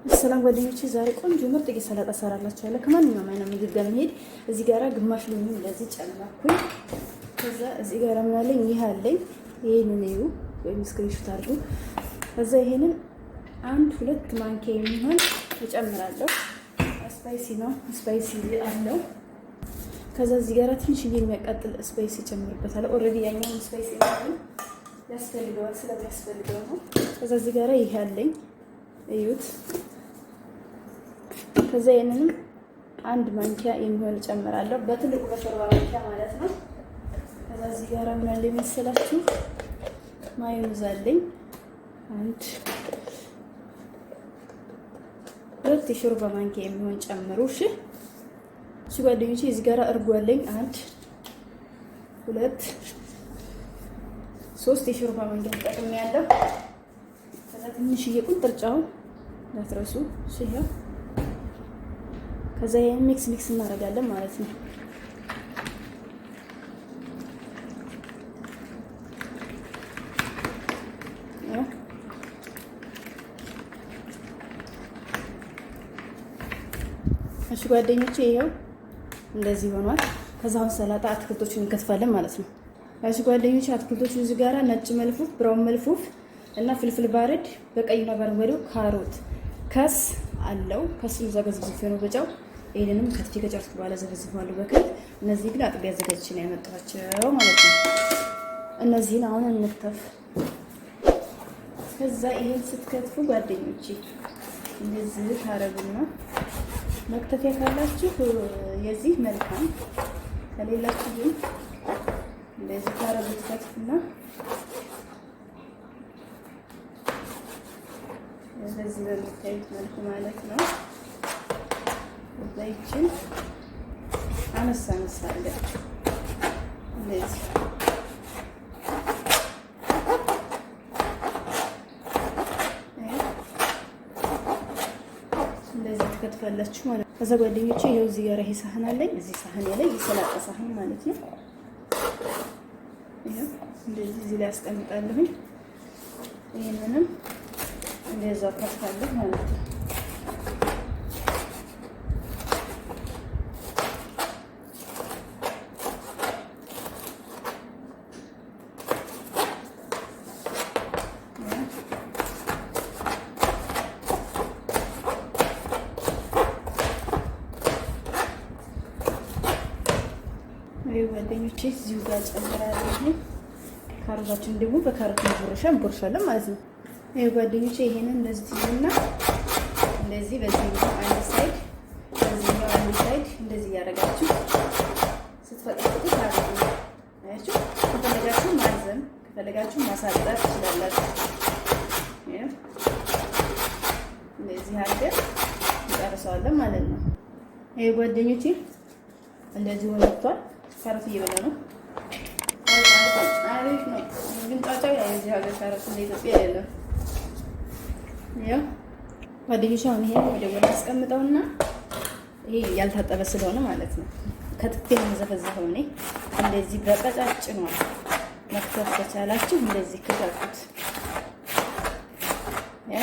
ሰላም ጓደኞቼ፣ ዛሬ ቆንጆ ምርጥ ሰላጣ ሰራላችኋለሁ። ከማንኛውም አይነት ምግብ ጋር መሄድ። እዚህ ጋራ ግማሽ ሎሚ እንደዚህ ጨመርኩኝ። ከዛ እዚህ ጋራ ምን አለኝ? ይሄ አለኝ። ይሄንን እዩ ወይም ስክሪንሾት አድርጉ። ከዛ ይሄንን 1-2 ማንኪያ የሚሆን እጨምራለሁ። ስፓይሲ ነው፣ ስፓይሲ አለው። ከዛ እዚህ ጋራ ትንሽዬ የሚያቃጥል ስፓይሲ እጨምርበታለሁ። ኦልሬዲ ያኛውን ስፓይሲ ነው ያስፈልገዋል፣ ስለሚያስፈልገው ነው። ከዛ እዚህ ጋራ ይሄ አለኝ፣ እዩት። ከዛ ይሄንንም 1 ማንኪያ የሚሆን እጨምራለሁ፣ በትልቁ በሾርባ ማንኪያ ማለት ነው። ከዛ እዚህ ጋር ምን አለ መሰላችሁ? ማዮኔዝ አለኝ 2 የሾርባ ማንኪያ የሚሆን ጨምሩ። እሺ ጓደኞቼ፣ እዚህ ጋር እርጎ አለኝ 1 2 3 የሾርባ ማንኪያ ተጠቅሜያለሁ። ከዛ ትንሽዬ ቁንጥር ጨው እንዳትረሱ። እሺ ይሄው። ከዛ ይሄን ሚክስ እናደርጋለን ማለት ነው። እሺ ጓደኞቼ፣ ይሄው እንደዚህ ሆኗል። ከዛ አሁን ሰላጣ አትክልቶችን እንከትፋለን ማለት ነው። እሺ ጓደኞቼ፣ አትክልቶቹ እዚህ ጋራ ነጭ መልፉፍ፣ ብራውን መልፉፍ እና ፍልፍል ባረድ በቀይና በአረንጓዴው ካሮት ከስ አለው። ከሱን ዘገዝፍ ነው በጫው። ይሄንንም ከትፌ ከጨርኩ በኋላ ዘገዝፋለሁ በከት። እነዚህ ግን አጥቢያ አዘጋጅቼ ነው ያመጣኋቸው ማለት ነው። እነዚህን አሁን እንክተፍ። ከዛ ይሄን ስትከትፉ ጓደኞቼ እንደዚህ ታረጉና መክተፊያ ካላችሁ የዚህ መልካም፣ ከሌላችሁ ግን እንደዚህ ታረጉት ከትፍና እንደዚህ በምታዩት መልኩ ማለት ነው። ዘይችን አነሳ አድርጋችሁ እንደዚህ ትከትፋላችሁ ማለት ነው። ከዛ ጓደኞቼ ይሄው እዚህ ጋር ይሄ ሳህን አለኝ። እዚህ ሳህን ላይ የሰላጣ ሳህን ማለት ነው። ይሄው እንደዚህ እዚህ ላይ አስቀምጣለሁኝ። ይሄንንም እንደዛው ከትፋለሁ ማለት ነው። ጓደኞቼ እዚሁ ጋር ጨምራለሁ። ካሮታችን ደግሞ በካሮት እንቦርሻለን ማለት ነው። ይሄ ጓደኞቼ ይሄንን እንደዚህ ትይዙና እንደዚህ በዚህኛው አንድ ሳይድ በዚህኛው አንድ ሳይድ እንደዚህ ያደርጋችሁ ስትፈጥሩት ታደርጉ። አያችሁ፣ ከፈለጋችሁ ማዘም ከፈለጋችሁ ማሳጠር ትችላላችሁ። እንደዚህ አድርገን እንጨርሰዋለን ማለት ነው። ይሄ ጓደኞቼ እንደዚህ ሆነቷል። ካሮት እየበላ ነው። አሪፍ ነው ግን ጫጫው ያው እዚህ ሀገር ካሮት እንደ ኢትዮጵያ አይደለም። ያው ጓደኞቼ አሁን ይሄን ወደ ጎን አስቀምጠውና ይሄ ያልታጠበ ስለሆነ ማለት ነው ከትፌ ነው እኔ እንደዚህ በቀጫጭኑ መክተፍ ከቻላችሁ እንደዚህ ከተፉት። ያ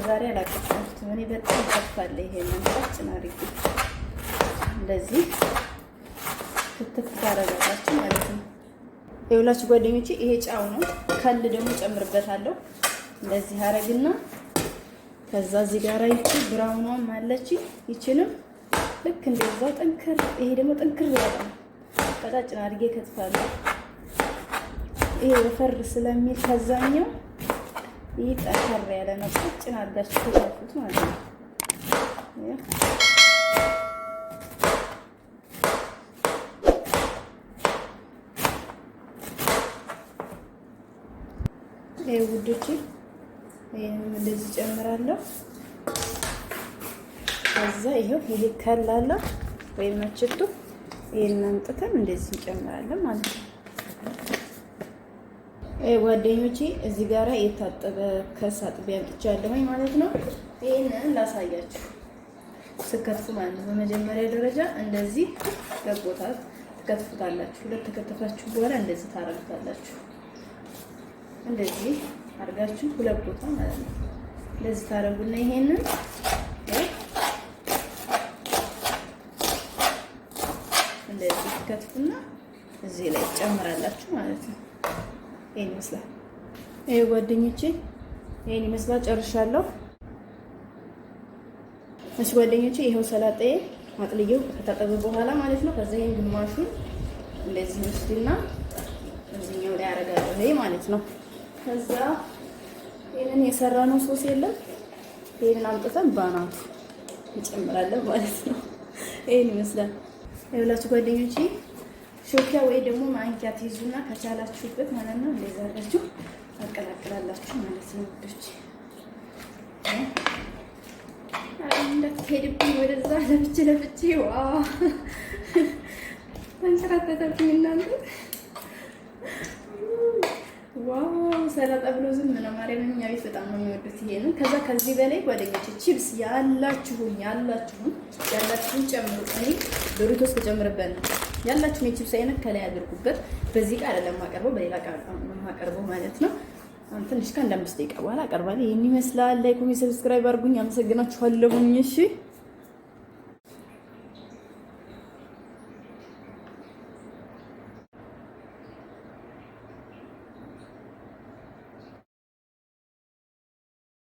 ዛሬ አላቀጥኩትም እኔ በጣም ከፋለ። ይሄንን ቀጭን አድርጌ እንደዚህ ክትፍ ታረጋጋችሁ ማለት ነው። ይኸውላችሁ ጓደኞቼ ይሄ ጫው ነው። ከል ደግሞ ጨምርበታለሁ። እንደዚህ አረግና ከዛ እዚህ ጋር ይቺ ብራውኗም አለች። ይችንም ልክ እንደዛው ጠንከር፣ ይሄ ደግሞ ጠንከር ያለ ቀጫጭን አድርጌ ከትፋለሁ። ይሄ ወፈር ስለሚል ከዛኛው ይሄ ጠንከር ያለ ነው። ቀጭን አድርጋችሁ ከተፉት ማለት ነው። ይሄ ውዶቼ ይሄንን እንደዚህ ጨምራለሁ። ከዛ ይሄው ይሄ ከላላ ወይም መችቱ ይሄን አምጥተን እንደዚህ እንጨምራለን ማለት ነው። ጓደኞቼ እዚህ ጋራ የታጠበ ከሳጥቢያ አምጥቻለሁኝ ማለት ነው። ይሄንን ላሳያችሁ ስከትፉ ማለት ነው። በመጀመሪያ ደረጃ እንደዚህ በቦታው ትከትፉታላችሁ። ሁለት ተከተፋችሁ በኋላ እንደዚህ ታረጋላችሁ። እንደዚህ አድርጋችሁ ሁለት ቦታ ማለት ነው እንደዚህ ታረጉና ይሄንን እንደዚህ ከትፉና እዚህ ላይ ጨምራላችሁ ማለት ነው። ይሄን ይመስላል። ይሄ ጓደኞቼ ይሄን ይመስላል። ጨርሻለሁ። እሺ ጓደኞቼ ይሄው ሰላጣዬ አጥልዬው ከታጠበ በኋላ ማለት ነው። ከዛ ይሄን ግማሹን እንደዚህ ወስድና እዚህኛው ላይ አደርጋለሁ ይሄ ማለት ነው። ከዛ ይሄንን የሰራነው ሶስ የለም ይሄንን አምጥተን ባናቱ እንጨምራለን ማለት ነው። ይሄን ይመስላል። ይኸውላችሁ ጓደኞቼ ሾኪያ ወይ ደግሞ ማንኪያ ትይዙና ከቻላችሁበት ማለት ነው እንደዛ አድርጋችሁ አቀላቅላላችሁ ማለት ነው። ውዶች እንዳትሄድብኝ ወደዛ ለፍቼ ዋ ተንከራተተብኝ እናንተ። ዋው ሰላጣ ብሎ ዝም ነው ማርያም። እኛ ቤት በጣም ነው የሚወዱት ይሄንን። ከዛ ከዚህ በላይ ጓደኞቼ ቺፕስ ያላችሁን ጨምሩ። እኔ ዶሪቶስ ተጨምርበት ነው ያላችሁን የቺፕስ አይነት ከላይ አድርጉበት። በዚህ ቃል አይደለም ማቀርበው፣ በሌላ ቃል ነው ማቀርበው ማለት ነው። አሁን ትንሽ ከአንድ 5 ደቂቃ በኋላ አቀርባለሁ። ይሄን ይመስላል። ላይክ፣ ኮሜንት፣ ሰብስክራይብ አድርጉኝ። አመሰግናችኋለሁ። እሺ